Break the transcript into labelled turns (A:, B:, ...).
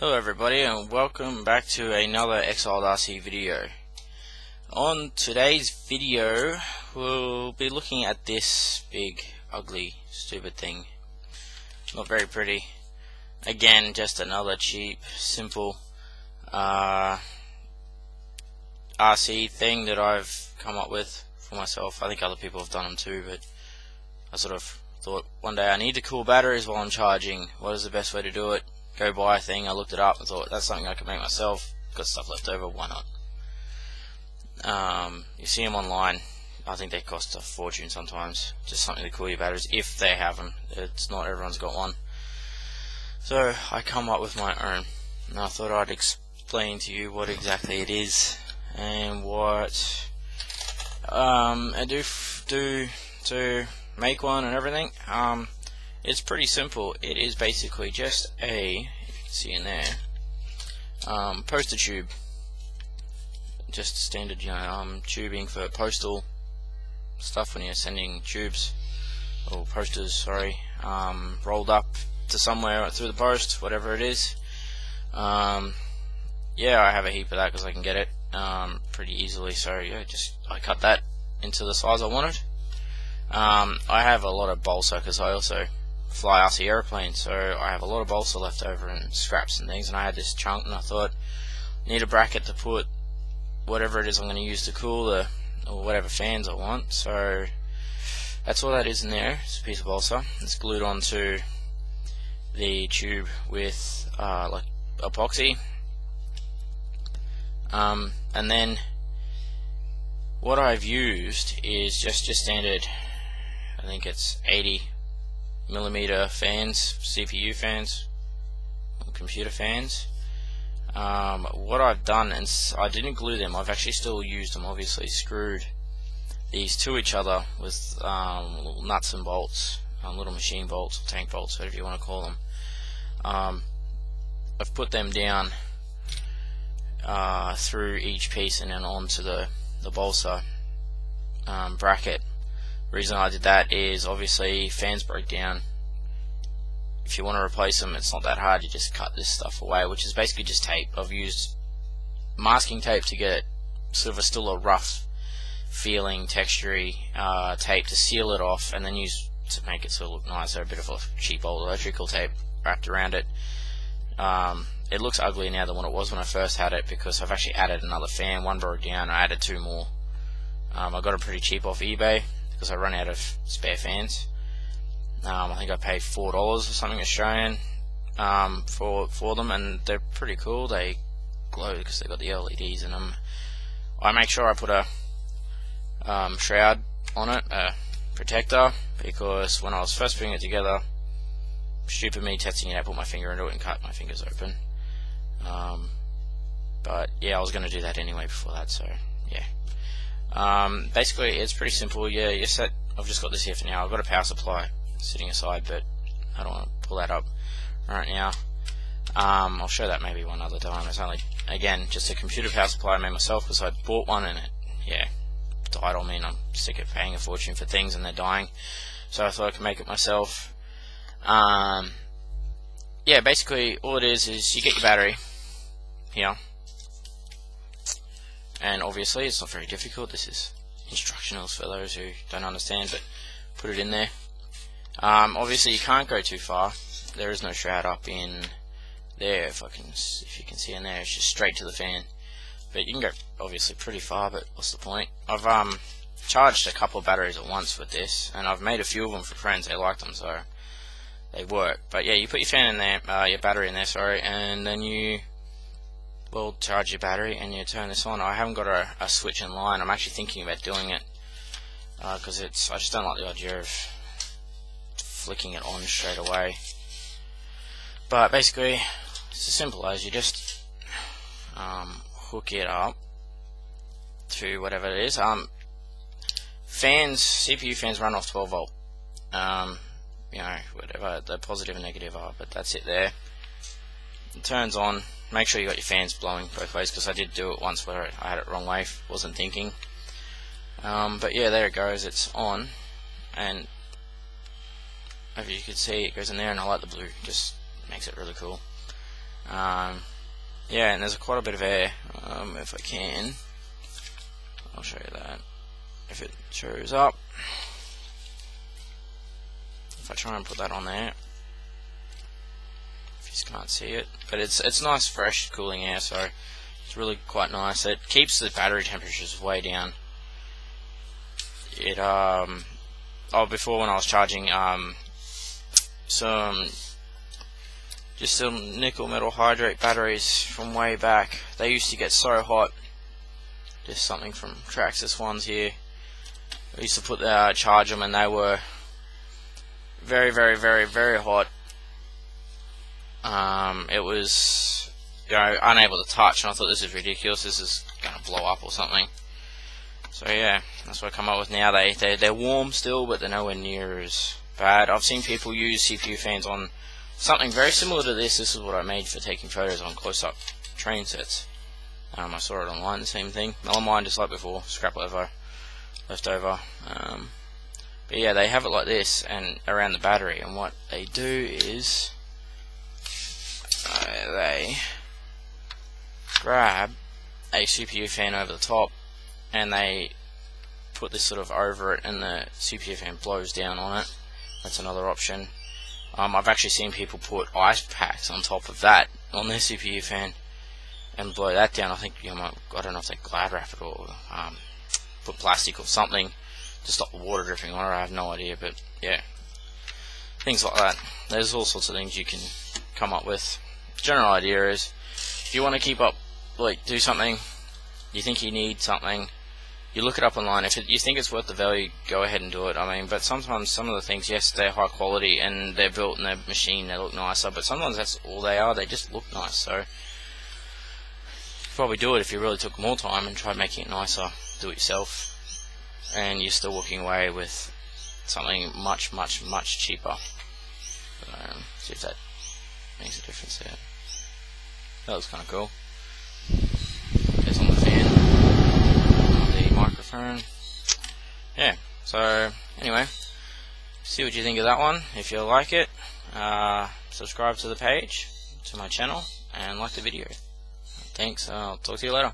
A: Hello everybody, and welcome back to another Exiled RC video. On today's video we'll be looking at this big, ugly, stupid thing. Not very pretty. Again, just another cheap, simple RC thing that I've come up with for myself. I think other people have done them too, but I sort of thought one day I need to cool batteries while I'm charging. What is the best way to do it? Go buy a thing. I looked it up and thought that's something I could make myself. Got stuff left over, why not? You see them online. I think they cost a fortune sometimes. Just something to cool your batteries if they have them. It's not everyone's got one. So I come up with my own, and I thought I'd explain to you what exactly it is and what I do to make one and everything. It's pretty simple. It is basically just a, you can see in there, poster tube. Just standard, tubing for postal stuff when you're sending tubes or posters, sorry, rolled up to somewhere through the post, whatever it is. Yeah, I have a heap of that because I can get it pretty easily. So yeah, I cut that into the size I wanted. I have a lot of balsa because I also fly RC airplanes, so I have a lot of balsa left over and scraps and things, and I had this chunk and I thought I need a bracket to put whatever it is I'm going to use to cool or whatever fans I want. So that's all that is in there. It's a piece of balsa. It's glued onto the tube with like epoxy, and then what I've used is just standard, I think it's 80mm fans, CPU fans, or computer fans. What I've done, and I didn't glue them, I've actually still used them, obviously screwed these to each other with little nuts and bolts, little machine bolts, or tank bolts, whatever you want to call them. I've put them down through each piece and then onto the balsa bracket. The reason I did that is obviously fans break down. If you want to replace them, it's not that hard. You just cut this stuff away, which is basically just tape. I've used masking tape to get sort of still a rough feeling, textury tape to seal it off, and then use to make it sort of look nice. So a bit of a cheap old electrical tape wrapped around it. It looks uglier now than what it was when I first had it because I've actually added another fan. One broke down. I added two more. I got it pretty cheap off eBay because I run out of spare fans. I think I paid $4 or something Australian for them, and they're pretty cool. They glow because they've got the LEDs in them. I make sure I put a shroud on it, a protector, because when I was first putting it together, stupid me testing it, I put my finger into it and cut my fingers open. But yeah, I was going to do that anyway before that, so yeah. Basically it's pretty simple. Yeah, you're set. I've just got this here for now. I've got a power supply sitting aside, but I don't want to pull that up right now. I'll show that maybe one other time. It's only, again, just a computer power supply I made myself because I bought one and it, yeah, died on me, and I'm sick of paying a fortune for things and they're dying. So I thought I could make it myself. Yeah, basically all it is you get your battery here, and obviously it's not very difficult. This is instructionals for those who don't understand, but put it in there. Obviously you can't go too far. There is no shroud up in there. If you can see in there, it's just straight to the fan. But you can go obviously pretty far, but what's the point? I've charged a couple of batteries at once with this, and I've made a few of them for friends. They like them, so they work. But yeah, you put your fan in there, your battery in there, sorry, and then you will charge your battery and you turn this on. I haven't got a switch in line. I'm actually thinking about doing it because I just don't like the idea of flicking it on straight away. But basically it's as simple as you just hook it up to whatever it is. Fans, CPU fans run off 12 volt. Whatever the positive and negative are, but that's it there. It turns on. Make sure you got your fans blowing both ways, because I did do it once where I had it wrong way, wasn't thinking. But yeah, there it goes, it's on, and as you can see it goes in there, and I like the blue, just makes it really cool. Yeah, and there's quite a bit of air. If I can, I'll show you that. If it shows up, if I try and put that on there, if you just can't see it, but it's nice, fresh, cooling air, so it's really quite nice. It keeps the battery temperatures way down. It before, when I was charging just some nickel metal hydrate batteries from way back, they used to get so hot. Just something from Traxxas ones here. I used to charge them, and they were very, very, very, very hot. It was, unable to touch, and I thought, this is ridiculous. This is gonna blow up or something. So yeah, that's what I come up with now. They're warm still, but they're nowhere near as bad. I've seen people use CPU fans on something very similar to this. This is what I made for taking photos on close-up train sets. I saw it online, the same thing. Melamine, just like before, scrap leftover. But yeah, they have it like this and around the battery, and what they do is they grab a CPU fan over the top, and they put this sort of over it, and the CPU fan blows down on it. That's another option. I've actually seen people put ice packs on top of that on their CPU fan and blow that down. I think I don't know if they glad wrap it or put plastic or something to stop the water dripping on it. I have no idea, but yeah, things like that. There's all sorts of things you can come up with. The general idea is, if you want to keep up, do something, you think you need something, you look it up online. If you think it's worth the value, go ahead and do it. But sometimes some of the things, yes, they're high quality and they're built in their machine, they look nicer, but sometimes that's all they are, they just look nice. So you probably do it if you really took more time and tried making it nicer, do it yourself, and you're still walking away with something much, much, much cheaper. See if that makes a difference there. That looks kind of cool. There's on the fan, on the microphone. Yeah, so anyway, see what you think of that one. If you like it, subscribe to the page, to my channel, and like the video. Thanks, I'll talk to you later.